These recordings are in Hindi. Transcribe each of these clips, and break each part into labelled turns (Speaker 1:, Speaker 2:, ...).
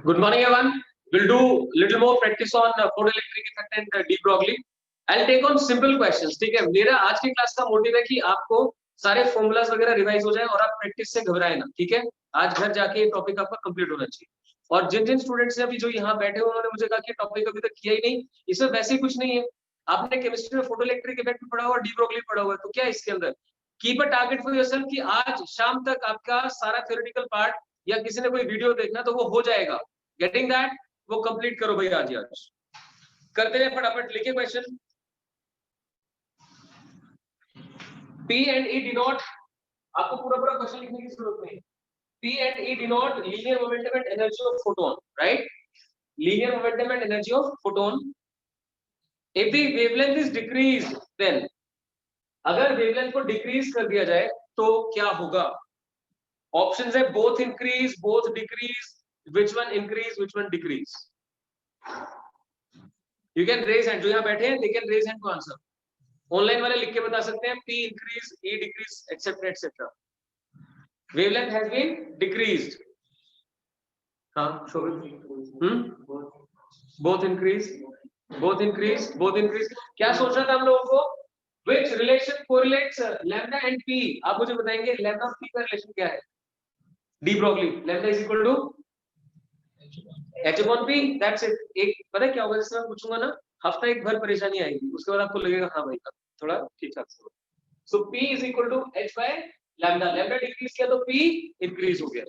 Speaker 1: Good morning, everyone. We'll do little more practice on photoelectric effect and de Broglie. I'll take on simple questions. ठीक है, मेरा आज की क्लास का मोटिव है कि आपको सारे फॉर्मूलाज वगैरह रिवाइज हो जाए और आप प्रैक्टिस से घबराए ना. ठीक है, आज घर जाके ये टॉपिक आपका कंप्लीट होना चाहिए. और जिन जिन स्टूडेंट्स ने अभी जो यहाँ बैठे हुए उन्होंने मुझे कहा कि टॉपिक अभी तक किया ही नहीं, इसमें वैसे ही कुछ नहीं है. आपने केमिस्ट्री में फोटोइलेक्ट्रिक इफेक्ट पढ़ा हुआ, डी ब्रोगली पढ़ा हुआ है, तो क्या इसके अंदर keep a target for yourself कि आज शाम तक आपका सारा थ्योरेटिकल पार्ट या किसी ने कोई वीडियो देखना तो वो हो जाएगा. गेटिंग दैट, वो कंप्लीट करो भैया. आज करते हैं फटाफट. लिखे question. P and E denote, आपको पूरा पूरा क्वेश्चन लिखने की जरूरत नहीं. P and E denote linear momentum and energy of photon, right? Linear momentum and energy of photon. If the wavelength is decreased, then अगर वेवलेंथ को डिक्रीज कर दिया जाए तो क्या होगा? ऑप्शंस है both increase, both decrease, which one increase, which one decrease. You can raise hand. जो यहाँ बैठे हैं they can raise hand to answer. Online वाले लिख के बता सकते हैं P increase, E decrease, etc etc. Wavelength has been decreased. हाँ, both increase, both increase, both increase. क्या सोचना था हम लोगों को? Which relation correlates lambda and P? आप मुझे बताएंगे lambda और P का रिलेशन क्या है? De Broglie. lambda is equal to h upon P. That's it. एक पता है क्या होगा? जैसे मैं पूछूंगा ना, हफ्ता एक भर परेशानी आएगी, उसके बाद आपको लगेगा हाँ भाई थोड़ा ठीक ठाक से. So P is equal to h by lambda. lambda decrease किया तो P इंक्रीज हो गया.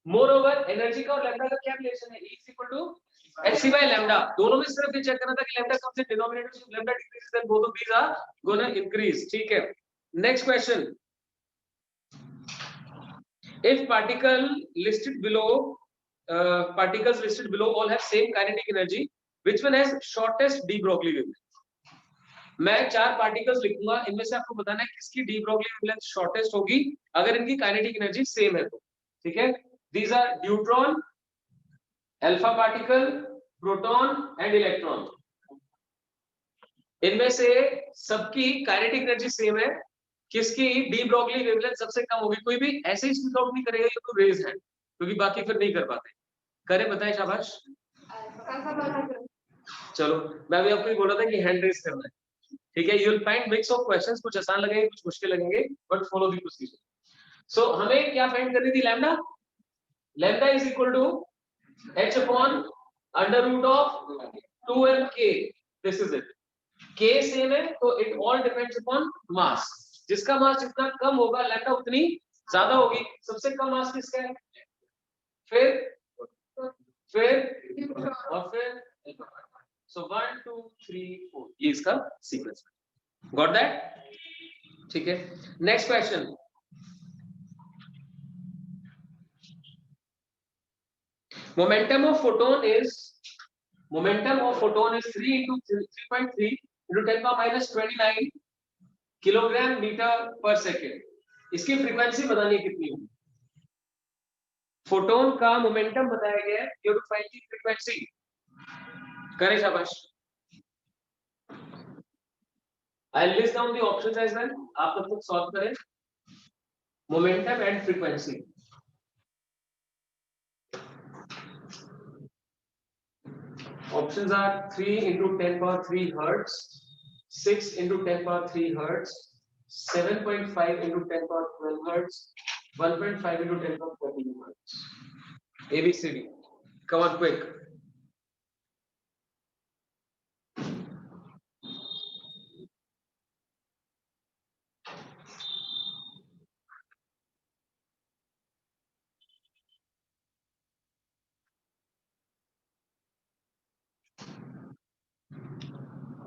Speaker 1: मोरओवर एनर्जी का और लैम्डा का क्या रिलेशन है? E is equal to hc by lambda. दोनों में सिर्फ ये चेक करना था कि लैम्डा कम से डिनोमिनेटर से lambda decrease then both of these are gonna increase. ठीक है, next question. If particles listed below all have same kinetic energy, which one has shortest de Broglie wavelength? मैं चार पार्टिकल्स लिखूंगा, इनमें से आपको बताना है किसकी डी ब्रोगली वेवलेंथ शॉर्टेस्ट होगी अगर इनकी काइनेटिक एनर्जी सेम है तो. ठीक है, these are neutron, alpha particle, proton and electron. इनमें से सबकी काइनेटिक एनर्जी सेम है. किसकी डी ब्रोगली वेवलेंथ सबसे कम होगी? कोई भी ऐसे ही स्पीक आउट नहीं करेगा ये तो रेज है, क्योंकि बाकी फिर नहीं कर पाते. करे बताएं, शाबाश. चलो, मैं अभी आपको बोला था कि हैंड रेज करना है. ठीक है, you will find mix of questions. कुछ आसान लगेंगे, कुछ मुश्किल लगेंगे, but follow the procedure. So हमें क्या फाइंड करनी थी? Lambda. Lambda is equal to h upon under root of 2mk. This is it. k same है तो it all depends upon mass. जिसका मास जितना कम होगा लैम्डा उतनी ज्यादा होगी. सबसे कम मास किसका है? फिर और फिर. So 1 2 3 4 ये इसका सीक्वेंस. Got that? ठीक है, next question. Momentum of photon is 3 into 3.3 into 10 power minus 29 kilogram metre पर सेकेंड. इसकी फ्रीक्वेंसी बतानी है कितनी होगी. फोटोन का मोमेंटम बताया गया है, you have to find the frequency. करें, शाबाश. I'll list down the options as well. आप तब तक सॉल्व करें. Momentum and frequency. Options are 3 into 10 power 3 hertz, 6 into 10 power 3 hertz, 7.5 into 10 power 12 hertz, 1.5 into 10 power 14 hertz. ABCD. Come on, quick.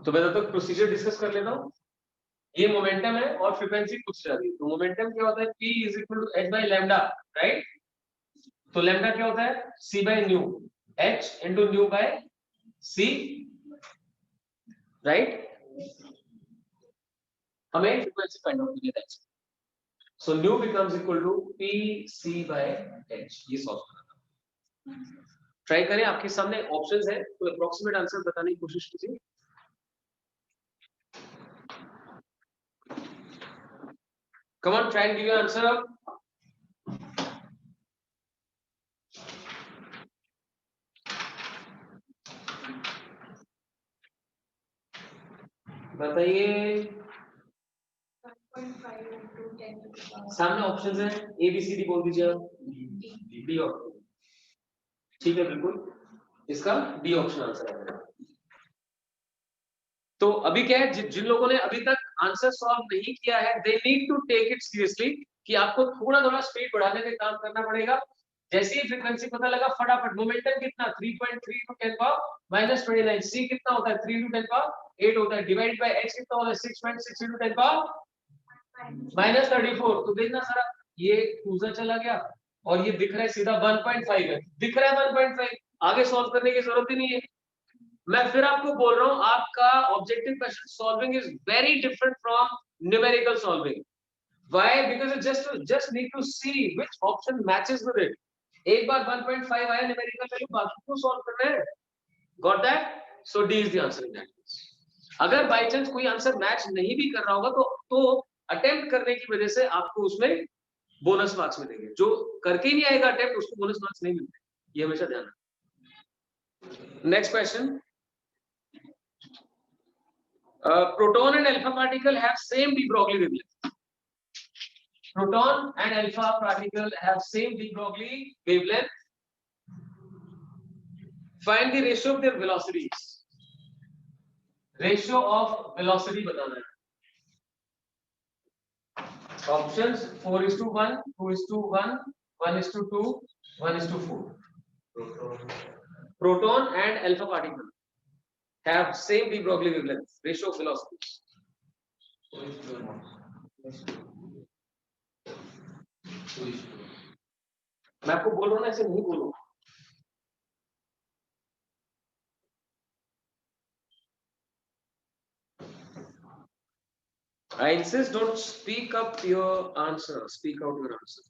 Speaker 1: तो मैं तब तक प्रोसीजर डिस्कस कर लेता हूँ. ये मोमेंटम है और फ्रीक्वेंसी पूछ रही है. तो मोमेंटम क्या होता है? P is equal to h by lambda, right? तो लैम्डा क्या होता है? C by nu, h into nu by c, right? हमें फ्रीक्वेंसी फाइंड आउट करनी है. सो nu becomes equal to P C by h. ये सॉल्व करना था. ट्राई करें, आपके सामने ऑप्शंस है तो अप्रोक्सीमेट आंसर बताने की कोशिश कीजिए. Come on, try and give your answer up. बताइए। सामने ऑप्शंस हैं, ए बी सी डी बोल दीजिए। डी ऑप्शन, ठीक है, बिल्कुल इसका डी ऑप्शन आंसर है मेरा। तो अभी क्या है, जिन लोगों ने अभी तक आंसर सॉल्व नहीं किया है, they need to take it seriously कि आपको थोड़ा थोड़ा स्पीड बढ़ाने में काम करना पड़ेगा। जैसे ही फ्रीक्वेंसी पता लगा, फटाफट मोमेंटम कितना 3.3 टू 10 पावर -29, सी कितना होता है 3 टू 10 पावर 8 होता है, डिवाइड बाय एच कितना होता है 6.6 टू 10 पावर -34। तो देखना सर, ये क्रूजर चला गया और ये दिख रहा है सीधा 1.5 है, दिख रहा है 1.5, आगे सॉल्व करने की जरूरत ही नहीं है। मैं फिर आपको बोल रहा हूं, आपका objective question solving is very different from numerical solving. Why? Because you just need to see which option matches with it. एक बार 1.5 आया न्यूमेरिकल वैल्यू, बाकी को सॉल्व करना है। Got that? So D is the answer in that case. अगर बाय चांस कोई आंसर मैच नहीं भी कर रहा होगा तो अटेम्प्ट करने की वजह से आपको उसमें बोनस मार्क्स मिलेंगे। जो करके ही नहीं आएगा अटेम्प्ट, उसको बोनस मार्क्स नहीं मिलते, ये हमेशा ध्यान रखना। Next question, proton and alpha particle have same de Broglie wavelength. Proton and alpha particle have same de Broglie wavelength. Find the ratio of their velocities. Ratio of velocity बताना है। Options 4:1, 2:1, 1:2, 1:4. Proton and alpha particle have same de Broglie wavelength. Ratio of velocities. मैं आपको बोल रहा हूँ ना, ऐसे नहीं बोलो। I insist, don't speak up your answer. Speak out your answer.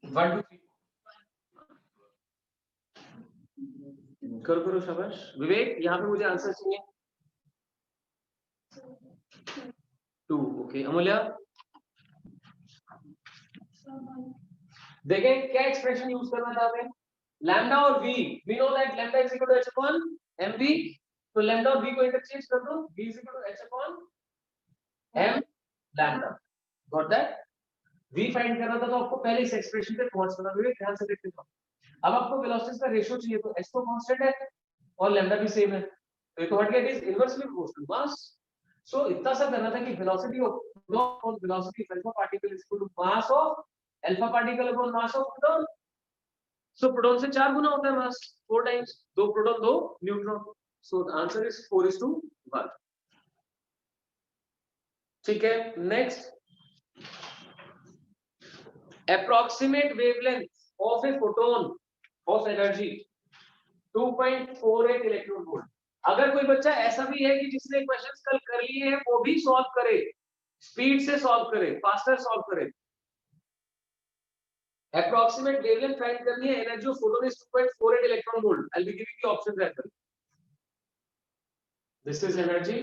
Speaker 1: 1 2 3 करो शाबाश। विवेक, यहाँ पे मुझे आंसर चाहिए। 2, ओके। अमूल्या, देखें क्या एक्सप्रेशन यूज करना था हमें, लैम्डा और v, we know that lambda is equal to h upon mv, तो लैम्डा और v को इंटरचेंज कर दो, v is equal to h upon m lambda. Got that? v find करना था तो आपको पहले इस एक्सप्रेशन पे पहुंचना था। ध्यान से देखते जाओ, अब आपको वेलोसिटी का रेशियो चाहिए, तो h तो कांस्टेंट है और लैम्डा भी सेम है, तो ये तो हट गया, it is inversely proportional mass. So इतना सा करना था कि velocity of velocity of alpha particle is equal to mass of alpha particle upon mass of proton. So proton से 4 गुना होता है मास, 4 times, 2 proton 2 neutron. So the answer is 4:1। ठीक है, next, approximate wavelength of a photon of energy 2.48 electron volt. अगर कोई बच्चा ऐसा भी है कि जिसने क्वेश्चंस कल कर लिए हैं, वो भी सॉल्व करे, स्पीड से सॉल्व करे, फास्टर सॉल्व करे। approximate wavelength फाइंड करनी है, energy of photon is 2.48 electron volt. I will give you the options as well. This is energy,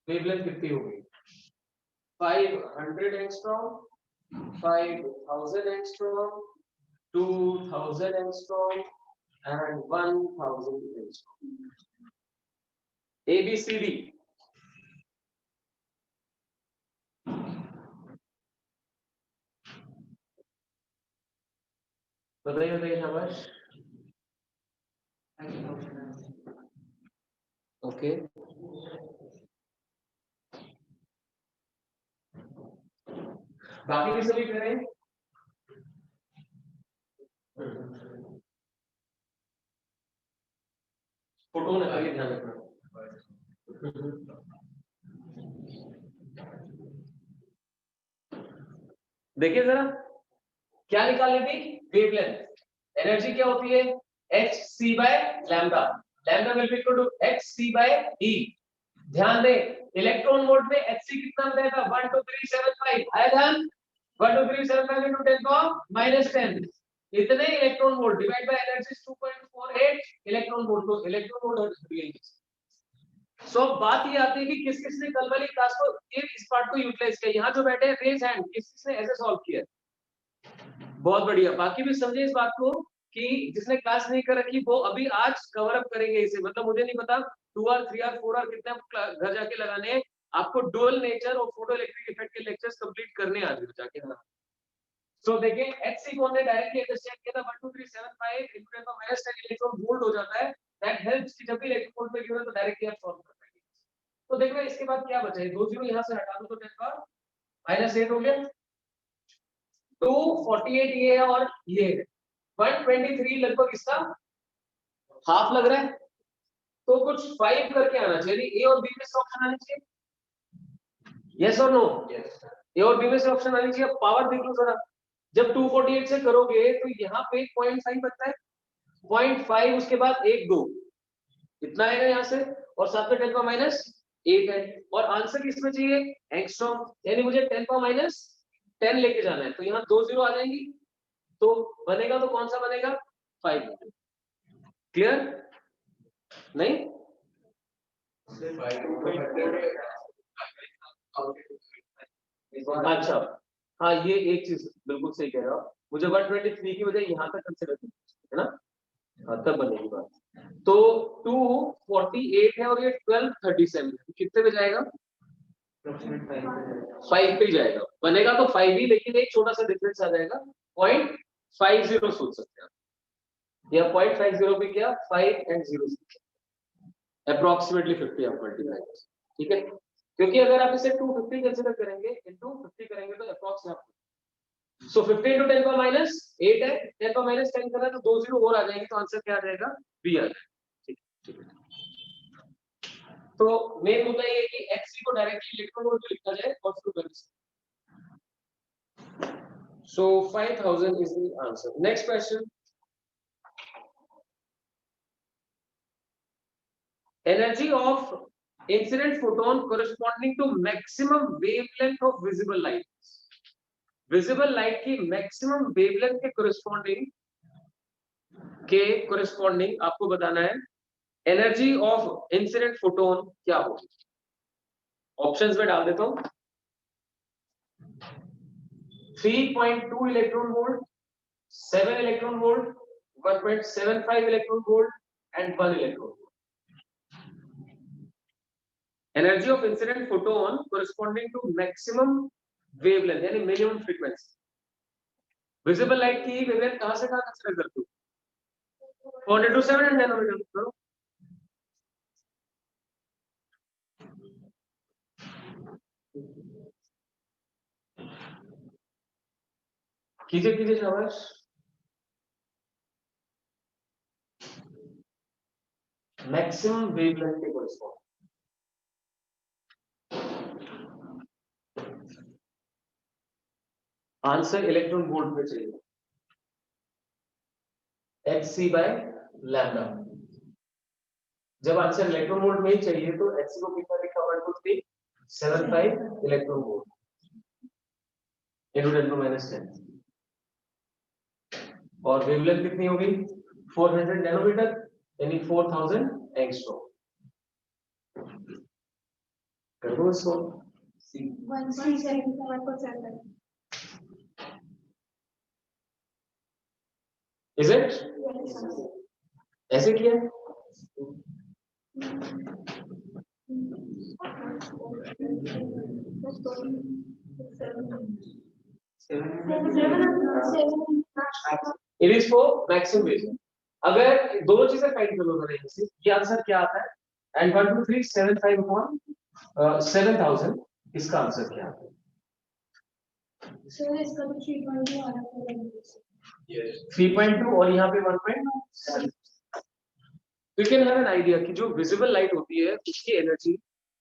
Speaker 1: wavelength कितनी होगी, 500 angstrom, 5000 angstrom, 2000 angstrom and 1000 angstrom. A B C D. बताइए शाबाश। ओके, बाकी भी सभी करें। फोटोन है, आगे ध्यान रखना। देखिए जरा, क्या निकालनी थी, वेवलेंथ। एनर्जी क्या होती है, h c by lambda, lambda will be equal to h c by e। ध्यान दें, इलेक्ट्रॉन वोल्ट में h c कितना बताएगा, 12375 आया ध्यान, 12375 into 10 power -10, इतने electron volt divide by energy 2.48 electron volt, तो इलेक्ट्रॉन वोल्ट हट गई। सो बात ये आती है कि किस किसने कल वाली क्लास को इस पार्ट को यूटिलाइज किया। यहाँ जो बैठे हैं रेज हैंड, किस किसने ऐसे सॉल्व किया। बहुत बढ़िया, बाकी भी समझे इस बात को कि जिसने क्लास नहीं कर रखी वो अभी आज कवर अप करेंगे इसे, मतलब मुझे नहीं पता 2 आवर 3 आवर 4 आवर कितने घर जाके लगाने हैं आपको। डुअल नेचर और फोटो इलेक्ट्रिक इफेक्ट के लेक्चर्स कंप्लीट करने आज जाके। हाँ सो देखिए HC कौन ने डायरेक्टली अंडरस्टैंड किया था 12375 into 10 minus 10 इलेक्ट्रॉन वोल्ट हो जाता है। दैट हेल्प्स कि जब भी इलेक्ट्रॉन वोल्ट पे गिरे तो डायरेक्टली आप सॉल्व कर पाएंगे। तो देखो इसके बाद क्या बचा है, 2 जीरो यहां से हटा दो तो 10 का -8 हो गया। 248 ये है और ये 123 लगभग इसका हाफ लग रहा है, तो कुछ 5 करके आना चाहिए। ए और बी में से ऑप्शन आनी चाहिए, यस और नो? ए और बी में से ऑप्शन आनी चाहिए। पावर देख लो जरा, जब 248 से करोगे तो यहाँ पे 0.5 बनता है, 0.5 उसके बाद 1 2 इतना आएगा यहाँ से, और साथ में 10 का -8 है। और आंसर किसमें चाहिए, एंगस्ट्रॉम, यानी मुझे 10 का -10 लेके जाना है। तो यहाँ 2 जीरो आ जाएंगी, तो बनेगा तो कौन सा बनेगा, 5। क्लियर नहीं? अच्छा हाँ, ये एक चीज बिल्कुल सही कह रहे हो, मुझे 123 की बजाय यहाँ तक कंसिडर है ना, हाँ तब बनेगी बात। तो 248 है और ये 1237 है, कितने पे जाएगा, 5 पे जाएगा। बनेगा तो 5 ही, लेकिन एक छोटा सा डिफरेंस आ जाएगा, 0.50 सोच सकते हैं, या 0.50 पे क्या 5 एंड 0 अप्रोक्सीमेटली 50 आप मल्टीप्लाई, ठीक है। क्योंकि अगर आप इसे 250 कंसीडर करेंगे, इनटू 50 करेंगे तो अप्रोक्स आप, सो 50 into 10 का -8 है, 10 का -10 करना है तो 2 जीरो और आ जाएंगे, तो आंसर क्या आ जाएगा, बी आ जाएगा। ठीक ठीक है। तो मेन मुद्दा ये है कि HC को डायरेक्टली इलेक्ट्रॉन वोल्ट लिखा जाए और फिर value. So 5000 is the answer. Next question, energy of incident photon corresponding to maximum wavelength of visible light। Visible light की मैक्सिमम वेवलेंथ के कोरिस्पॉन्डिंग आपको बताना है एनर्जी ऑफ इंसिडेंट फोटोन क्या होगी। ऑप्शंस में डाल देता हूं, 3.2 electron volt, 7 electron volt, 1.75 electron volt and 1 electron volt. Energy of incident photon corresponding to maximum wavelength यानी मिनिमम फ्रीक्वेंसी। विजिबल लाइट की वेवलेंथ कहां से कहां कंसीडर करते हो, 400 to 700 नैनोमीटर। कीजिए कीजिए शाबाश। मैक्सिमम वेवलेंथ के कोरिस्पॉन्ड, आंसर इलेक्ट्रॉन वोल्ट में चाहिए, HC by लैम्डा। जब आंसर इलेक्ट्रॉन वोल्ट में ही चाहिए तो HC को कितना लिखा, 12375 इलेक्ट्रॉन वोल्ट into 10 to -10, और वेवलेंथ कितनी होगी 400 नैनोमीटर यानी 4000 एंगस्ट्रॉम। कर दो इसको, 1.7 इज इट, ऐसे किया it is for maximum wavelength. अगर दोनों चीजें फाइंड करो जरा इनसे, ये आंसर क्या आता है, एंड 12375 अपॉन 7000, इसका आंसर क्या आता है, सर इसका तो 3.2 आ रहा है, 3.2 और यहाँ पे 1.7। तो you can have an idea कि जो विजिबल लाइट होती है उसकी एनर्जी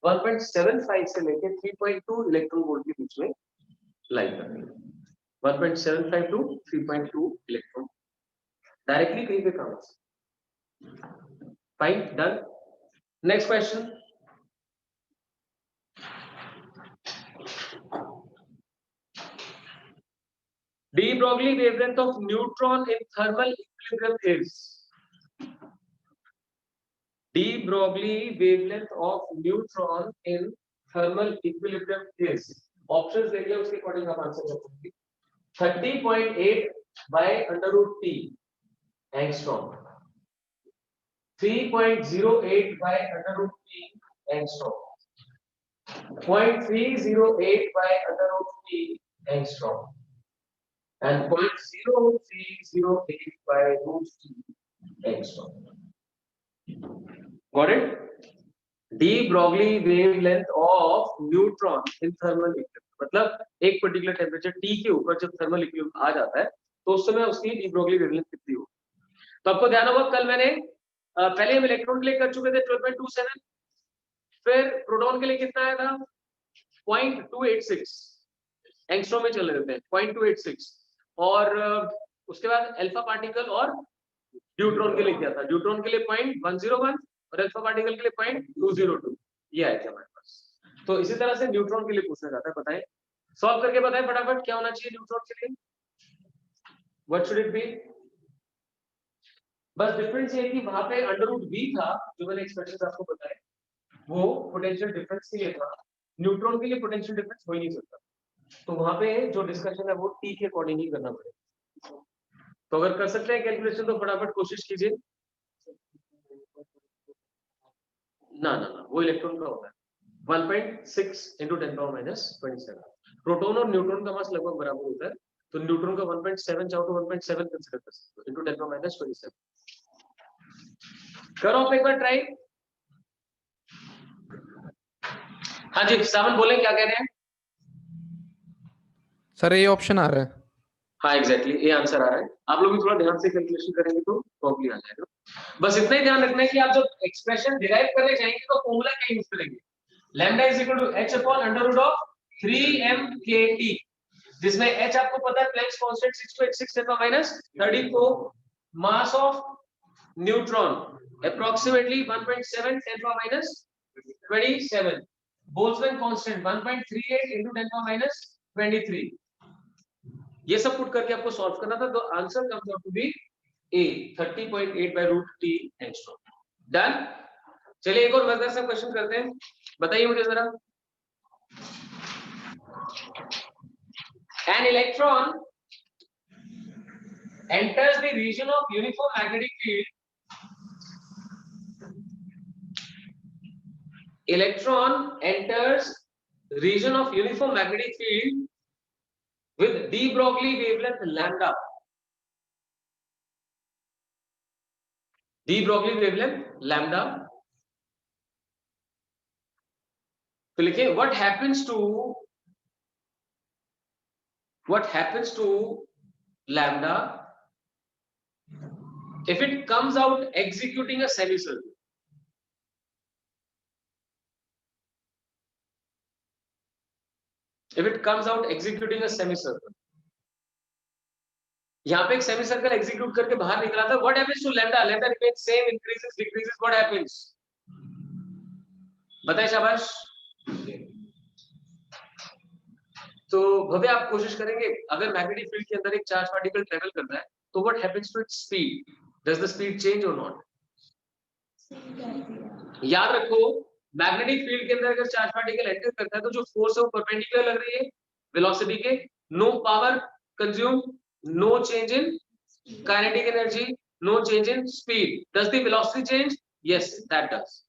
Speaker 1: 1.75 से लेके 3.2 इलेक्ट्रॉन वोल्ट के बीच में लाई करती है। 1.75 टू 3.2 इलेक्ट्रॉन डायरेक्टली कहीं पे काम। Fine, done. Next question, de Broglie wavelength of neutron in thermal equilibrium is, de Broglie wavelength of neutron in thermal equilibrium is, options देखिए उसके अकॉर्डिंग आप आंसर कर पाएंगे। 30.8 by √T angstrom, 3.08 by under root p angstrom, 0.308 by under root p angstrom, and 0.0308 by root p angstrom. Got it? de Broglie wavelength of neutron in thermal equilibrium, मतलब एक पर्टिकुलर टेम्परेचर T के ऊपर जब थर्मल इक्विलिब्रियम आ जाता है तो उस समय उसकी de Broglie wavelength कितनी होगी। तो आपको ध्यान होगा कल मैंने पहले हम इलेक्ट्रॉन के लिए कर चुके थे 12.27, फिर प्रोटॉन के लिए कितना आया था 0.286 एंगस्ट्रॉम में चले जाते हैं 0.286, और उसके बाद अल्फा पार्टिकल और न्यूट्रॉन के लिए क्या था, न्यूट्रॉन के लिए 0.101 और अल्फा पार्टिकल के लिए 0.202, ये आया था हमारे पास। तो इसी तरह से न्यूट्रॉन के लिए पूछा जाता है, बताएं सॉल्व करके बताएं फटाफट क्या होना चाहिए न्यूट्रॉन के लिए, व्हाट शुड इट बी। बस डिफरेंस ये है कि वहां पे अंडर रूट बी था जो मैंने एक्सप्रेशन आपको बताया, वो पोटेंशियल डिफरेंस के लिए था, न्यूट्रॉन के लिए पोटेंशियल डिफरेंस हो ही नहीं सकता, तो वहां पे जो डिस्कशन है वो टी के अकॉर्डिंग ही करना पड़ेगा। तो अगर कर सकते हैं कैलकुलेशन तो फटाफट कोशिश कीजिए। ना ना ना, वो इलेक्ट्रॉन का होता है 1.6 into 10 power minus 27, प्रोटॉन और न्यूट्रॉन का मास लगभग बराबर होता है, तो न्यूट्रॉन का 1.7 चाहो तो 1.7 कंसीडर कर सकते हो into 10 power minus 27। करो आप एक बार ट्राई। हाँ जी सावन बोले क्या कह रहे हैं
Speaker 2: सर, ये ऑप्शन आ रहा है।
Speaker 1: हाँ एग्जैक्टली ये आंसर आ रहा है, आप लोग भी थोड़ा ध्यान से कैलकुलेशन करेंगे तो प्रॉब्लम आ जाएगा। बस इतना ही ध्यान रखना है कि आप जब एक्सप्रेशन डिराइव करने जाएंगे तो फॉर्मूला क्या यूज करेंगे, lambda is equal to h upon under root of 3m/kT, जिसमें h आपको पता है प्लैंक्स कांस्टेंट 6.86 10 माइनस 30 को mass of neutron approximately 1.7 10 minus 27, Boltzmann constant 1.38 into 10 minus 23, ये सब पुट करके आपको सॉल्व करना था, तो answer comes out to be A 30.8 by root T angstrom। Done. चलिए एक और मजेदार सा क्वेश्चन करते हैं, बताइए मुझे जरा। An electron enters the region of uniform magnetic field. Electron enters region of uniform magnetic field with de Broglie wavelength lambda. De Broglie wavelength lambda. तो लिखिए what happens to lambda if it comes out executing a semicircle। If it comes out executing a semicircle, यहाँ पे एक सेमीसर्कल एग्जीक्यूट करके बाहर निकला था, what happens to lambda? Lambda remains same, increases, decreases, what happens? बताइए शाबाश। तो भव्य आप कोशिश करेंगे, अगर मैग्नेटिक फील्ड के अंदर एक चार्ज पार्टिकल ट्रेवल करता है तो what happens to its speed? Does the speed change or not? याद रखो मैग्नेटिक फील्ड के अंदर अगर चार्ज पार्टिकल एंटर करता है तो जो फोर्स है वो परपेंडिकुलर लग रही है वेलोसिटी के, no power consume, no change in kinetic energy, no change in speed, does the velocity change? Yes that does.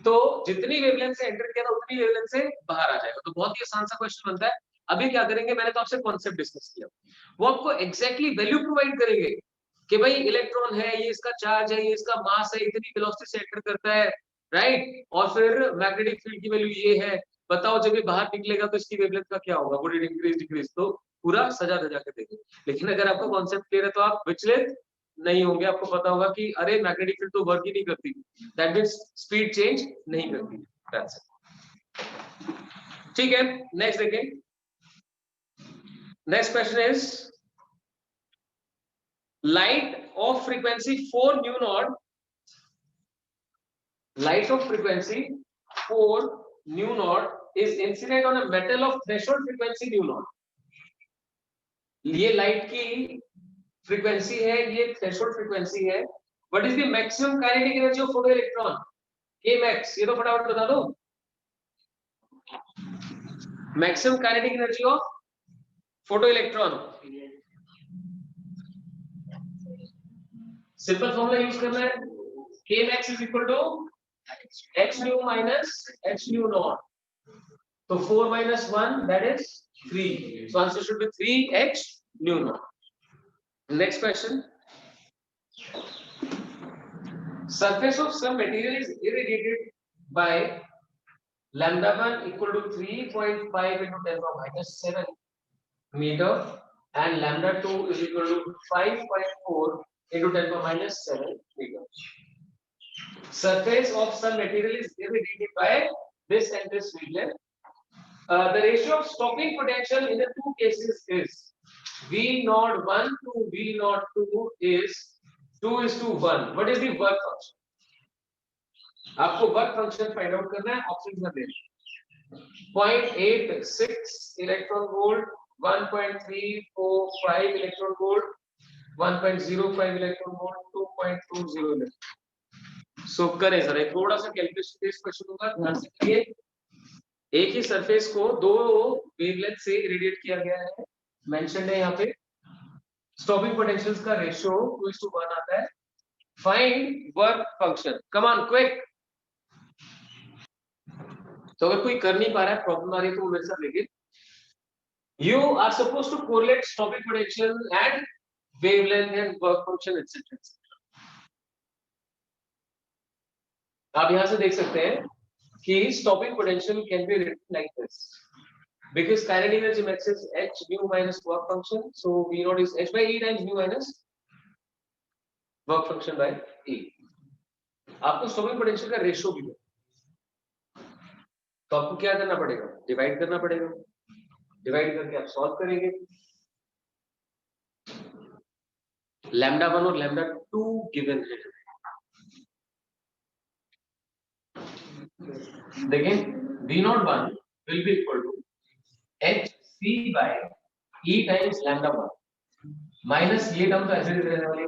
Speaker 1: तो जितनी वेवलेंथ से एंटर किया था उतनी वेवलेंथ से बाहर आ जाएगा, तो बहुत ही आसान सा क्वेश्चन बनता है। अभी क्या करेंगे, मैंने तो आपसे कॉन्सेप्ट डिस्कस किया, वो आपको एग्जैक्टली वैल्यू प्रोवाइड करेंगे कि भाई इलेक्ट्रॉन है, ये इसका चार्ज है, ये इसका मास है, इतनी वेलोसिटी से एंटर करता है, राइट, और फिर मैग्नेटिक फील्ड की वैल्यू ये है, बताओ जब ये बाहर निकलेगा तो इसकी वेवलेंथ का क्या होगा, वुड इट इंक्रीज डिक्रीज, तो पूरा सजा धजा के देंगे। लेकिन अगर आपका कॉन्सेप्ट क्लियर है तो आप विचलित नहीं होंगे, आपको पता होगा कि अरे मैग्नेटिक फील्ड तो वर्क ही नहीं करती, दैट मींस स्पीड चेंज नहीं करती। दैट्स इट, ठीक है। नेक्स्ट देखें, next question is light of frequency 4 nu naught, light of frequency 4 nu naught is incident on a metal of threshold frequency nu naught। ये लाइट की फ्रीक्वेंसी है, ये थ्रेशोल्ड फ्रीक्वेंसी है, what is the maximum kinetic energy of photo electron, के मैक्स, ये तो फटाफट बता दो। Maximum kinetic energy of photo electron simple formula use करना है, k max is equal to h nu minus h nu naught. So 4 minus 1, that is 3. So answer should be 3h nu naught. Next question. Surface of some material is irradiated by lambda 1 equal to 3.5 into 10 power minus 7 meter and lambda 2 is equal to 5.4 into 10 power minus 7 meter. Surface of some material is irradiated by this and this medium. The ratio of stopping potential in the two cases is V01 to V02 is 2:1. What is the work function? आपको वर्क फंक्शन फाइंड आउट करना है, ऑप्शंस में देना 0.86 electron volt, 1.345 electron volt, 1.05 electron volt, 2.20 electron. So करें सर, एक थोड़ा सा कैलकुलेशन बेस्ड क्वेश्चन होगा, ध्यान से करिए। एक ही सरफेस को दो वेवलेंथ से इरेडिएट किया गया है, मेंशन है यहाँ पे। स्टॉपिंग पोटेंशियल्स का रेशियो 2:1 आता है। Find work function, come on quick. तो अगर कोई कर नहीं पा रहा है, प्रॉब्लम आ रही है, तो वो मेरे साथ लेकिन you are suppose to correlate stopping potential and wavelength and work function etcetera. आप यहां से देख सकते हैं कि stopping potential can be written like this, because kinetic energy matches h mu minus work function, so v naught is h by e times mu minus work function by e। आपको स्टॉपिंग पोटेंशियल का रेशियो भी है, तो आपको क्या करना पड़ेगा, डिवाइड करना पड़ेगा। डिवाइड करके आप सॉल्व करेंगे। लैम्डा 1 और लैम्डा 2 गिवन है। देखिए V01 will be equal to hc by e times lambda 1 minus ये टर्म तो ऐसे ही रहने वाली है।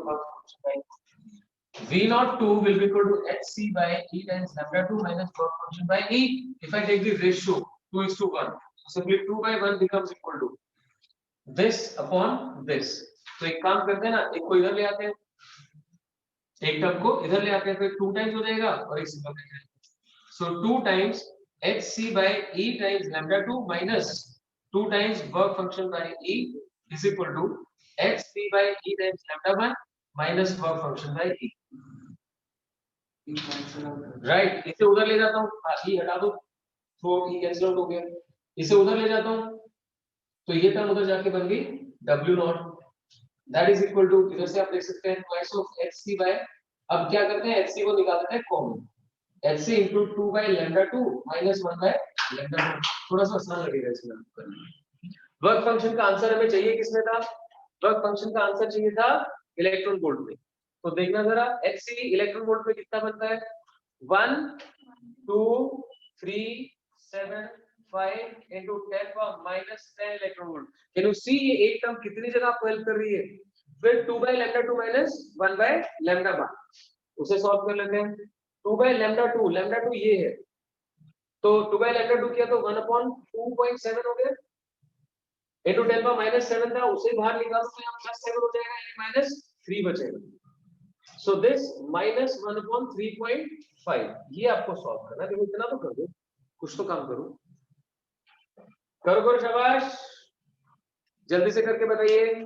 Speaker 1: V02 will be equal to hc by e times lambda 2 minus work function by e. If I take the ratio 2:1, so simply 2 by 1 becomes equal to this upon this. तो एक काम करते हैं ना, एक को इधर ले आते हैं, एक टर्म को इधर ले आते हैं, तो 2 टाइम्स हो जाएगा और एक सिंपल हो जाएगा। So 2 times hc by e times lambda 2 minus 2 times work function by e is equal to hc by e times lambda 1 minus work function by e. Right, इसे उधर ले जाता हूँ, ई हटा दो, तो ई कैंसिल आउट हो गया। इसे उधर ले जाता हूँ, तो ये टर्म उधर जाके बन गई W0, that is equal to, इधर से आप देख सकते हैं ट्वाइस ऑफ hc बाय, अब क्या करते हैं, hc को निकालते हैं common, hc into 2 by lambda 2 minus 1 by lambda 1। थोड़ा सा आसान लगेगा इसमें करना। वर्क फंक्शन का आंसर हमें चाहिए किसमें था, वर्क फंक्शन का आंसर चाहिए था इलेक्ट्रॉन वोल्ट में। तो देखना जरा, hc इलेक्ट्रॉन वोल्ट में कितना बनता है, 1 2 3 7 5 into 10 power minus 10 electron volt. Can you see ये एक टर्म कितनी जगह आपको हेल्प कर रही है। फिर 2 by lambda 2 minus 1 by lambda 1, उसे सॉल्व कर लेते हैं। 2 by lambda 2 ये है, तो 2 by lambda 2 किया तो 1 upon 2.7 हो गया, into 10 power minus 7 था, उसे बाहर निकालो तो यहाँ प्लस 7 हो जाएगा, यानी माइनस 3 बचेगा। सो दिस माइनस 1 upon 3.5, ये आपको सॉल्व करना है। देखो इतना तो कर दो, कुछ तो काम करो, करो करो, शाबाश, जल्दी से करके बताइए,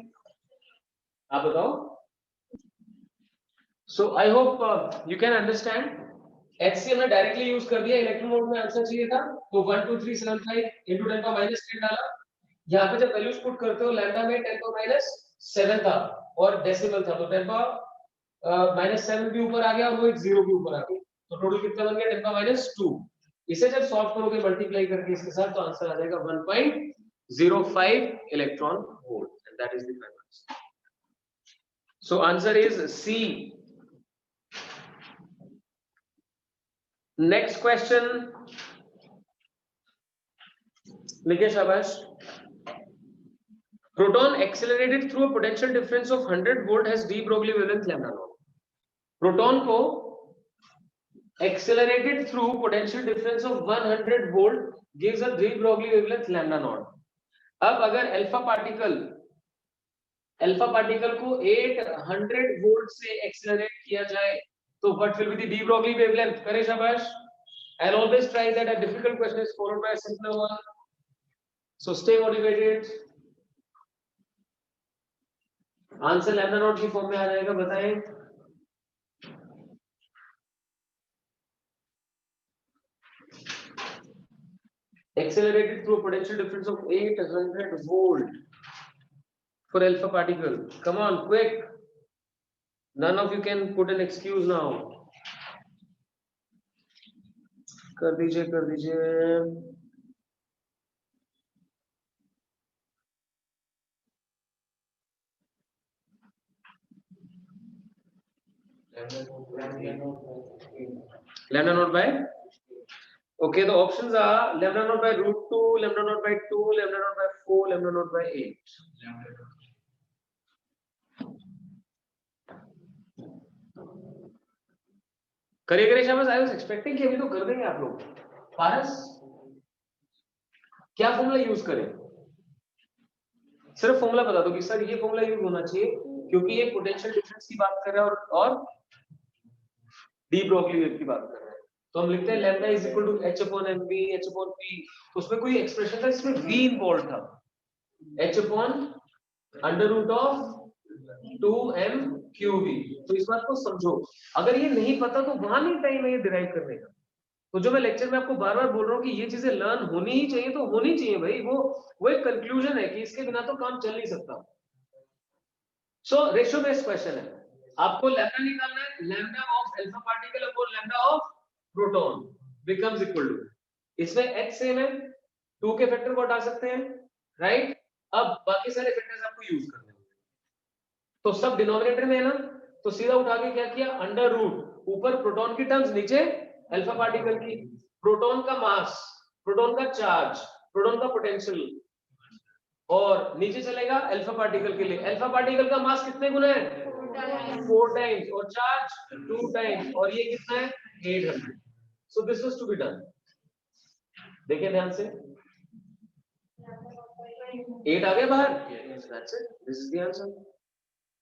Speaker 1: आप बताओ। So I hope you can understand. HC हमने डायरेक्टली यूज कर दिया, इलेक्ट्रॉन वोल्ट में आंसर चाहिए था, तो 12375 into 10 power minus 10 डाला। यहाँ पे जब वैल्यूज पुट करते हो, लैम्डा में 10 power minus 7 था और डेसिमल था, तो 10 power minus 7 भी ऊपर आ गया और वो एक 0 भी ऊपर आ गया, तो टोटल कितना बन गया, 10 power minus 2। इसे जब सॉल्व करोगे मल्टीप्लाई करके इसके साथ, तो आंसर आ जाएगा 1.05 electron volt, and that is the final answer. So answer is C. Next question, लिखे शाबाश। Proton accelerated through a potential difference of 100 volt has de Broglie wavelength lambda naught। Proton को accelerated through potential difference of 100 volt gives a de Broglie wavelength lambda naught। अब अगर अल्फा पार्टिकल अल्फा पार्टिकल को 800 वोल्ट से एक्सेलरेट किया जाए तो what will be the D Broglie wavelength? करे शाबाश। I'll always try that a difficult question is followed by a simpler one. So stay motivated. Answer lambda naught की फॉर्म में आ जाएगा, बताएं। Accelerated through a potential difference of 800 volt for alpha particle. Come on, quick. None of you can put an excuse now. कर दीजिए, कर दीजिए। Lambda naught by. Okay, the options are lambda naught by √2, lambda naught by 2, lambda naught by 4, lambda naught by 8. करिए करिए शाबाश। आई वाज एक्सपेक्टिंग कि अभी तो कर देंगे आप लोग। पारस, क्या फॉर्मूला यूज करें? सिर्फ फॉर्मूला बता दो कि सर ये फॉर्मूला यूज होना चाहिए क्योंकि ये पोटेंशियल डिफरेंस की बात कर रहा है और डी ब्रॉगली वेव की बात कर रहा है। तो हम लिखते हैं lambda is equal to h upon mv h upon p। तो उसमें कोई एक्सप्रेशन था इसमें v इन्वॉल्व था, h upon under root of 2m qv। तो इस बात को समझो, अगर ये नहीं पता तो वहां नहीं टाइम है ये डिराइव करने का। तो जो मैं लेक्चर में आपको बार बार बोल रहा हूँ कि ये चीजें लर्न होनी ही चाहिए, तो होनी चाहिए भाई। वो एक कंक्लूजन है कि इसके बिना तो काम चल नहीं सकता। सो रेशियो बेस्ड क्वेश्चन है, आपको लैम्डा निकालना है। Lambda of alpha particle upon lambda of proton becomes equal to, इसमें h सेम है, 2 के फैक्टर को हटा सकते हैं, राइट। अब बाकी सारे फैक्टर्स आपको यूज करने होंगे। तो सब डिनोमिनेटर में है ना, तो सीधा उठा के क्या किया, अंडर रूट, ऊपर प्रोटॉन की टर्म्स, नीचे अल्फा पार्टिकल की। प्रोटॉन का मास, प्रोटॉन का चार्ज, प्रोटॉन का पोटेंशियल, और नीचे चलेगा अल्फा पार्टिकल के लिए। अल्फा पार्टिकल का मास कितने गुना है? 4 टाइम्स, और चार्ज 2 टाइम्स, और ये कितना है? 800। So this was to be done. देखिए ध्यान से, 8 आ गया बाहर। That's it, this is the answer.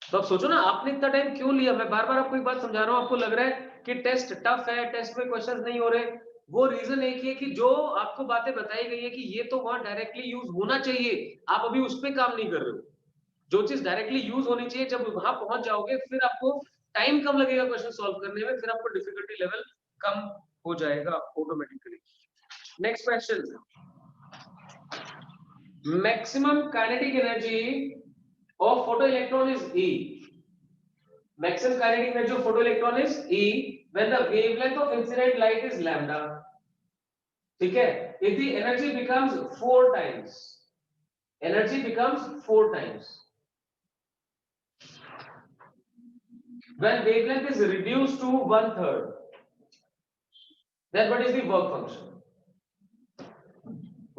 Speaker 1: तो अब सोचो ना, आपने इतना टाइम क्यों लिया? मैं बार बार आपको एक बात समझा रहा हूं, आपको लग रहा है कि टेस्ट टफ है, टेस्ट में क्वेश्चंस नहीं हो रहे। वो रीजन एक ही है कि जो आपको बातें बताई गई है कि ये तो वहां डायरेक्टली यूज होना चाहिए, आप अभी उस पर काम नहीं कर रहे हो। जो चीज डायरेक्टली यूज होनी चाहिए, जब वहां पहुंच जाओगे फिर आपको टाइम कम लगेगा क्वेश्चन सॉल्व करने में, फिर आपको डिफिकल्टी लेवल कम हो जाएगा automatically. Next question, maximum kinetic energy of photo electron is E। Maximum kinetic energy of photo electron is E when the wavelength of incident light is lambda। ठीक है, if the energy becomes 4 times, energy becomes 4 times when wavelength is reduced to 1/3, then what is the work function?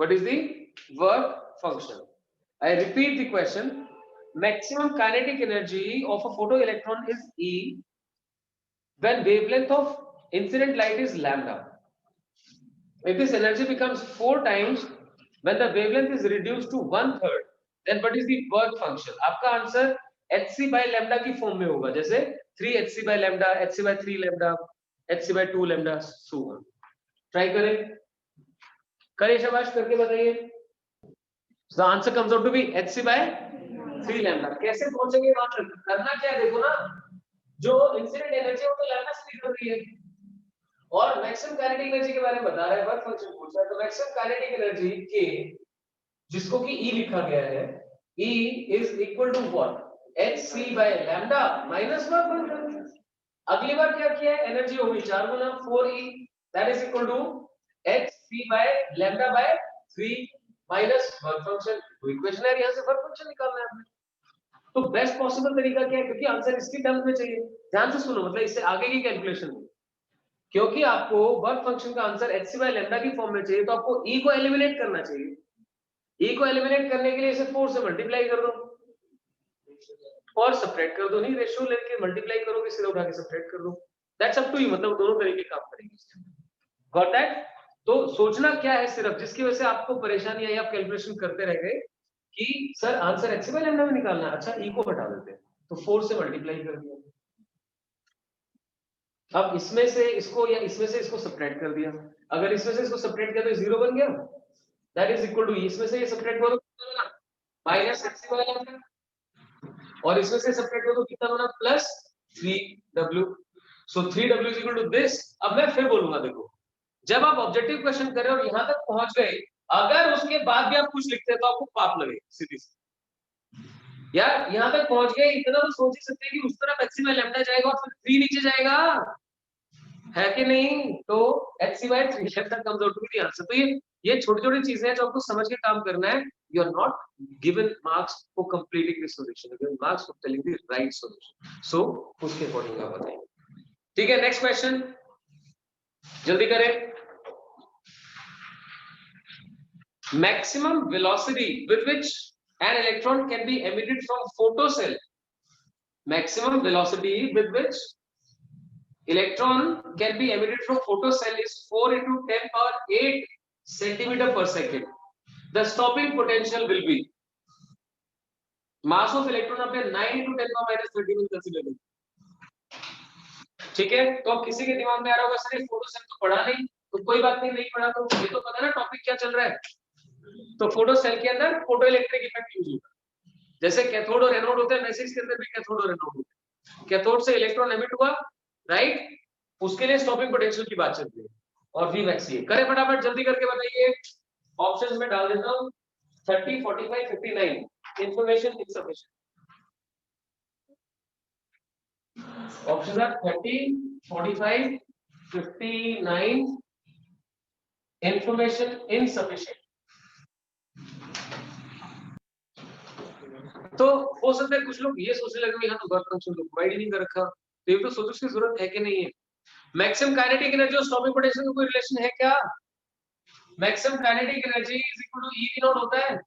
Speaker 1: What is the work function? I repeat the question, maximum kinetic energy of a photoelectron is E when wavelength of incident light is lambda. If this energy becomes 4 times when the wavelength is reduced to 1/3, then what is the work function? आपका आंसर hc by lambda की फॉर्म में होगा, जैसे 3hc by lambda, hc by 3 lambda, hc by 2 lambda, so on। Try करें, करिए शाबाश, करके बताइए। The answer comes out to be hc by 3 lambda। कैसे पहुंचेंगे वहां तक? करना क्या है, देखो ना, जो इंसिडेंट एनर्जी है वो तो लैम्डा से निकल रही है, और मैक्सिमम काइनेटिक एनर्जी के बारे में बता रहा है, वर्क फंक्शन पूछ रहा है। तो मैक्सिमम काइनेटिक एनर्जी के, जिसको कि E लिखा गया है, E is equal to what? hc by lambda minus work function. अगली बार क्या किया है, एनर्जी होगी 4 गुना 4E, that is equal to hc by lambda by 3 minus work function. तो इक्वेशन है, यहां से वर्क फंक्शन निकालना है आपने। तो बेस्ट पॉसिबल तरीका क्या है, क्योंकि आंसर इसकी टर्म्स में चाहिए। ध्यान से सुनो, मतलब इससे आगे की कैलकुलेशन में, क्योंकि आपको वर्क फंक्शन का आंसर hc by lambda की फॉर्म में चाहिए, तो आपको E को एलिमिनेट करना चाहिए। E को एलिमिनेट करने के लिए इसे 4 से मल्टीप्लाई कर दो और सब्ट्रैक्ट कर दो। नहीं, रेशियो लेके मल्टीप्लाई करोगे, सीधा उठा के सब्ट्रैक्ट कर दो। दैट्स अप टू यू, मतलब दोनों तरीके काम करेंगे। Got that? तो सोचना क्या है, सिर्फ जिसकी वजह से आपको परेशानी आई, आप कैलकुलेशन करते रह गए, कि sir answer h by lambda में निकालना है, अच्छा e को हटा देते हैं, तो 4 से मल्टीप्लाई कर दिया, अब इसमें से इसको या इसमें से इसको सब्ट्रैक्ट कर दिया, अगर इसमें से इसको सब्ट्रैक्ट किया तो 0 बन गया, दैट इज इक्वल टू इसमें से ये सब्ट्रैक्ट करो कितना बना माइनस h बाय लैम्डा, और इसमें से सब्ट्रैक्ट करो तो कितना बना plus 3w, so 3w is equal to this. अब मैं फिर बोलूंगा, देखो जब आप ऑब्जेक्टिव क्वेश्चन कर रहे हो और यहां तक पहुंच गए, अगर उसके बाद भी आप कुछ लिखते हैं तो आपको पाप लगे सीधी सी। यार यहां तक पहुंच गए, इतना तो सोच ही सकते हैं कि उस तरफ मैक्सिमम लैम्डा जाएगा और फिर 3 नीचे जाएगा, है कि नहीं? तो h by 3 that comes out to be the answer। तो ये छोटी-छोटी चीजें हैं जो आपको समझ के काम करना है। You are not given marks for completing the solution, you are given marks for telling the right solution। So उसके अकॉर्डिंग आप बताएंगे, ठीक है? नेक्स्ट क्वेश्चन जल्दी करें। Maximum velocity with which an electron can be emitted from photocell, maximum velocity with which electron can be emitted from photocell is 4 into 10 power 8 centimeter per second। The stopping potential will be mass of electron आपने 9 into 10 power minus 13 कंसीडर किया, ठीक है? तो अब किसी के दिमाग में आ रहा होगा सर फोटोसेल तो पढ़ा नहीं, तो कोई बात नहीं, नहीं पढ़ा तो ये तो पता ना टॉपिक क्या चल रहा है। तो फोटोसेल के अंदर फोटो इलेक्ट्रिक इफेक्ट यूज होता है, जैसे कैथोड और एनोड होते हैं वैसे इसके अंदर भी कैथोड और एनोड होते हैं। कैथोड से इलेक्ट्रॉन एमिट हुआ, राइट, उसके लिए स्टॉपिंग पोटेंशियल की बात चल रही है, और v मैक्स ये करें, फटाफट जल्दी करके बताइए। ऑप्शंस में डाल देता हूं 30 45 59 information insufficient. Options are 30 45 59 information insufficient. तो हो सकता है कुछ लोग ये सोचने लगे यहाँ तो वर्क फंक्शन तो प्रोवाइड ही नहीं कर रखा, तो ये तो सोचो उसकी जरूरत है कि नहीं है। मैक्सिमम काइनेटिक एनर्जी और स्टॉपिंग पोटेंशियल का कोई रिलेशन है क्या? Maximum kinetic energy is equal to E V naught होता है।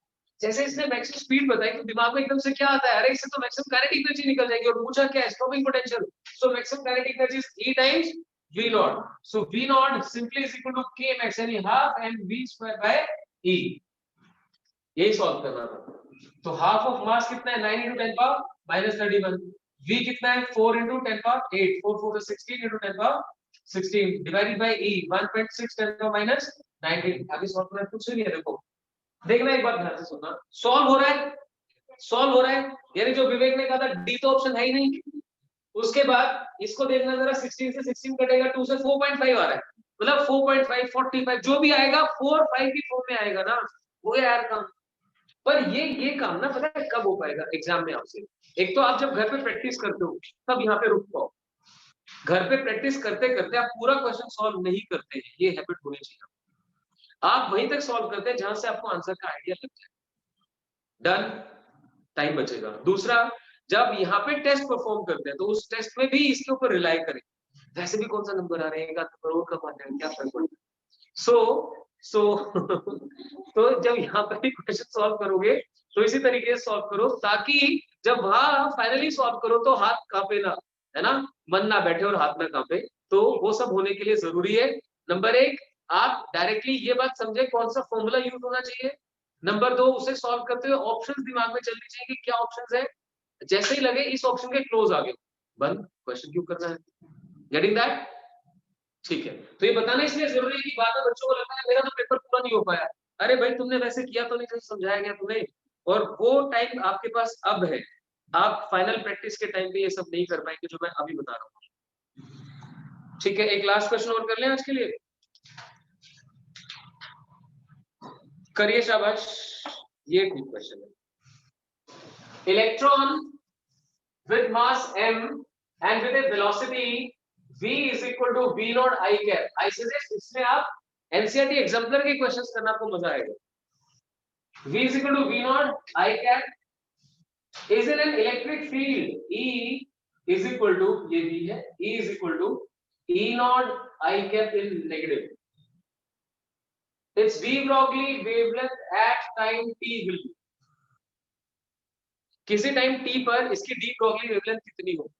Speaker 1: जैसे इसने मैक्सिमम स्पीड बताई तो दिमाग में एकदम से क्या आता है, अरे इससे तो मैक्सिमम काइनेटिक एनर्जी निकल जाएगी, और पूछा क्या है stopping potential, so maximum kinetic energy is E times V naught, so V naught simply is equal to K max यानी half M V square by E, यही सॉल्व करना था। तो हाफ ऑफ मास कितना है 9 into 10 पावर minus 31, v कितना है 4 into 10 power 8, 4 4 is 16 into 10 power 16 divided by e 1.6 10 power minus 19। अभी सॉल्व करना कुछ नहीं है, देखो देखना एक बात ध्यान से सुनना, सॉल्व हो रहा है, सॉल्व हो रहा है, यानी जो विवेक ने कहा था डी तो ऑप्शन है ही नहीं, उसके बाद इसको देखना जरा 16 से 16 कटेगा 2 से 4.5 आ रहा है, मतलब 4.5 45 जो भी आएगा 4 5 की फॉर्म में आएगा ना, वो यार काम। पर ये काम ना पता है कब हो पाएगा एग्जाम में आपसे, एक तो आप जब घर पे प्रैक्टिस करते हो तब यहाँ पे रुक पाओ, घर पे प्रैक्टिस करते करते आप पूरा क्वेश्चन सॉल्व नहीं करते हैं, ये हैबिट होनी चाहिए। आप वहीं तक सॉल्व करते हैं जहां से आपको आंसर का आइडिया लग जाए, डन, टाइम बचेगा। दूसरा, जब यहाँ पे टेस्ट परफॉर्म करते हैं तो उस टेस्ट में भी इसके ऊपर रिलाई करें, वैसे भी कौन सा नंबर आ रहा है, नंबर और कम आ जाएगा, क्या फर्क पड़ता है। सो तो जब यहाँ पर भी क्वेश्चन सॉल्व करोगे तो इसी तरीके से सॉल्व करो, ताकि जब वहां फाइनली सॉल्व करो तो हाथ कांपे ना, है ना, मन ना बैठे और हाथ ना कांपे। तो वो सब होने के लिए जरूरी है, नंबर 1 आप डायरेक्टली ये बात समझे कौन सा फॉर्मूला यूज होना चाहिए, नंबर 2 उसे सॉल्व करते हुए ऑप्शंस दिमाग में चलनी चाहिए कि क्या ऑप्शंस है, जैसे ही लगे इस ऑप्शन के क्लोज आ गए बंद, क्वेश्चन क्यों करना है, गेटिंग दैट? ठीक है, तो ये बताना इसलिए जरूरी है कि बाद में बच्चों को लगता है मेरा तो पेपर पूरा नहीं हो पाया, अरे भाई तुमने वैसे किया तो नहीं, जैसे समझाया गया तुम्हें, और वो टाइम आपके पास अब है, आप फाइनल प्रैक्टिस के टाइम पे ये सब नहीं कर पाएंगे जो मैं अभी बता रहा हूँ। ठीक है, एक लास्ट क्वेश्चन और कर लें आज के लिए, करिए शाबाश, ये ठीक क्वेश्चन है। Electron with mass m and with a velocity v is equal to v naught I cap, I suggest इसमें आप NCERT एग्जाम्पलर के क्वेश्चंस करना आपको मजा आएगा। v is equal to v naught I cap is in an electric field, E is equal to, ये v है, E is equal to E naught I cap in negative, its d Broglie wavelength at time t will be, किसी टाइम t पर इसकी d Broglie wavelength कितनी हो,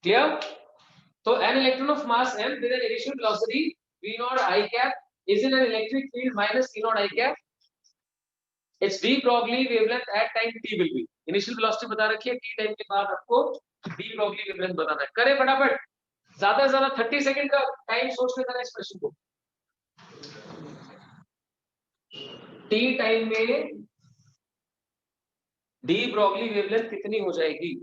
Speaker 1: क्लियर? तो an electron of mass m with an initial velocity v naught I cap is in an electric field minus e naught I cap it's de Broglie wavelength at time T will be, initial velocity बता रखी है, टी टाइम के बाद आपको डी ब्रॉगली वेवलेंथ बताना है। करें फटाफट, ज्यादा से ज्यादा 30 सेकंड का टाइम सोच लेना इस क्वेश्चन को। टी टाइम में डी ब्रॉगली वेवलेंथ कितनी हो जाएगी?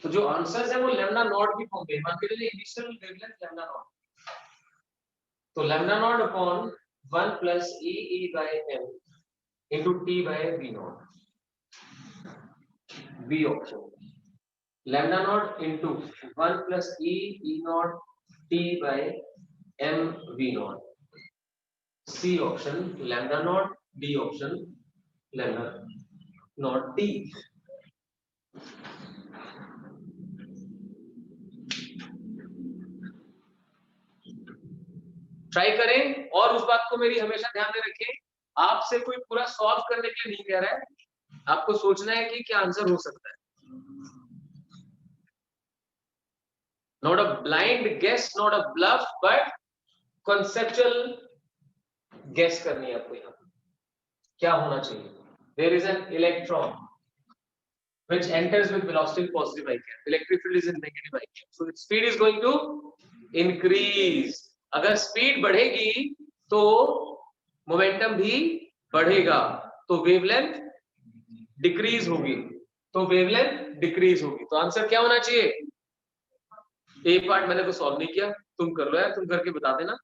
Speaker 1: तो जो आंसर्स है वो लैम्डा नॉट भी होंगे, मान के चलिए इनिशियल वेवलेंथ लैम्डा नॉट, तो lambda naught upon 1 plus E E by M into T by V naught, B option. Lambda naught into 1 plus E E naught T by M V naught, C option lambda naught, D option lambda naught T. Try करें, और उस बात को मेरी हमेशा ध्यान में रखें, आपसे कोई पूरा सॉल्व करने के लिए नहीं कह रहा है, आपको सोचना है कि क्या आंसर हो सकता है। Not a blind guess, not a bluff, but conceptual guess करनी है आपको। यहाँ क्या होना चाहिए? There is an electron which enters with velocity positive I cap, electric field is in negative I cap, so its speed is going to increase। अगर स्पीड बढ़ेगी तो मोमेंटम भी बढ़ेगा, तो वेवलेंथ डिक्रीज होगी, तो वेवलेंथ डिक्रीज होगी। तो आंसर क्या होना चाहिए? ए पार्ट मैंने तो सॉल्व नहीं किया, तुम कर लो यार, तुम करके बता देना।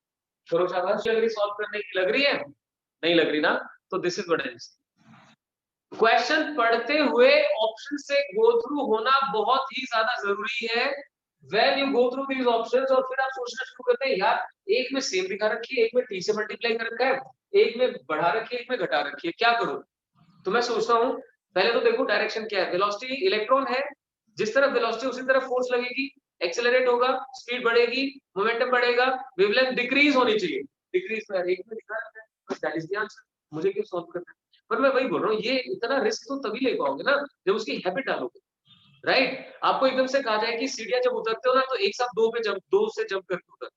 Speaker 1: करो शाबाश। लग रही सॉल्व करने की? लग रही है? नहीं लग रही ना? तो दिस इज व्हाट आई से, क्वेश्चन पढ़ते हुए ऑप्शन से गो थ्रू होना बहुत ही ज्यादा जरूरी है। When you go through these options और फिर आप सोचना शुरू करते हैं, यार एक में सेम दिखा रखी है, एक में टी से मल्टीप्लाई कर रखा है, एक में बढ़ा रखी है, एक में घटा रखी है, क्या करूं? तो मैं सोचता हूं पहले तो देखो डायरेक्शन क्या है। वेलोसिटी इलेक्ट्रॉन है, जिस तरफ वेलोसिटी उसी तरफ फोर्स लगेगी, एक्सेलरेट होगा, स्पीड बढ़ेगी, मोमेंटम बढ़ेगा, वेवलेंथ डिक्रीज होनी चाहिए। डिक्रीज तो एक में दिखा रखा है, दैट इज द आंसर। मुझे क्यों सॉल्व करना है? पर मैं वही बोल रहा हूँ, ये इतना रिस्क तो तभी ले पाओगे ना जब उसकी हैबिट डालोगे, राइट? आपको एकदम से कहा जाए कि सीढ़ियां जब उतरते हो ना तो एक साथ दो पे जंप, दो से जंप करके उतर,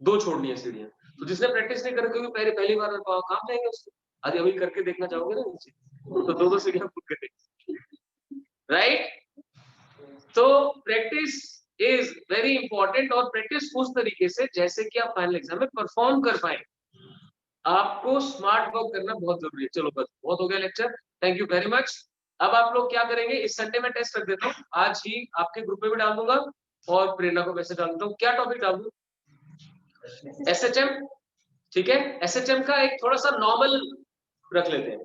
Speaker 1: दो छोड़नी है सीढ़ियां। तो जिसने प्रैक्टिस नहीं कर रखी पहले पहली बार काम जाएगा उसको। अरे अभी करके देखना चाहोगे ना नीचे, तो दो दो सीढ़ियां कूद के देख, राइट? तो प्रैक्टिस इज वेरी इंपॉर्टेंट, और प्रैक्टिस उस तरीके से जैसे कि आप फाइनल एग्जाम में परफॉर्म कर पाए। आपको स्मार्ट वर्क करना बहुत जरूरी है। चलो बस बहुत हो गया lecture, thank you very much. अब आप लोग क्या करेंगे, इस संडे में टेस्ट रख देता हूँ, आज ही आपके ग्रुप में भी डाल दूंगा और प्रेरणा को मैसेज डाल देता हूँ। क्या टॉपिक डाल दूं? एसएचएम, ठीक है? एसएचएम का एक थोड़ा सा नॉर्मल रख लेते हैं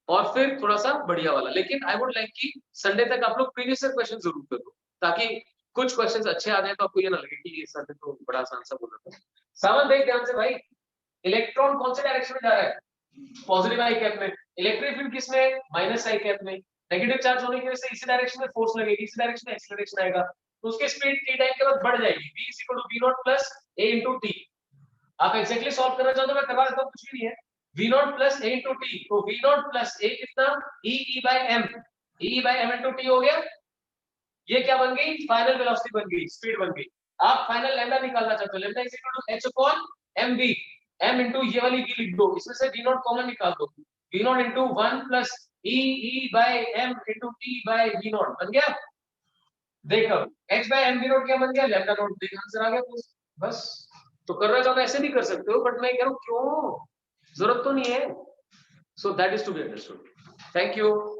Speaker 1: और फिर थोड़ा सा बढ़िया वाला, लेकिन आई वुड लाइक कि संडे तक आप लोग प्रीवियस ईयर क्वेश्चन जरूर कर दो, ताकि कुछ क्वेश्चंस अच्छे आ जाए तो आपको ये ना लगे कि ये सर ने तो बड़ा आसान सा बोला था। सावन देख ध्यान से भाई, इलेक्ट्रॉन कौन से डायरेक्शन में जा रहा है? पॉजिटिव आई कैप में। इलेक्ट्रिक फील्ड किस में? माइनस आई कैप में। नेगेटिव चार्ज होने की वजह से इसी डायरेक्शन में फोर्स लगेगी, इसी डायरेक्शन में एक्सीलरेशन आएगा, तो उसकी स्पीड टी टाइम के बाद बढ़ जाएगी। v = v0 plus a * t। आप एग्जैक्टली सॉल्व करना चाहो तो मैं करवा देता हूं, कुछ भी नहीं है। v0 प्लस a * t, तो v0 प्लस a कितना? e/m, e/m * t हो गया। ये क्या बन गई? फाइनल वेलोसिटी बन गई, स्पीड बन गई। आप फाइनल लैम्डा निकालना चाहते हो, लैम्डा = h/mv, m into ये वाली v लिख दो, इसमें से v0 कॉमन निकाल दो, v0 into 1 plus e/m into t/v0 बन गया। देखो h/m/v0 क्या बन गया? Lambda naught. देख आंसर आ गया। बस तो करना चाहो तो ऐसे भी कर सकते हो, बट मैं कह रहा हूं क्यों, जरूरत तो नहीं है। So that is to be understood. Thank you.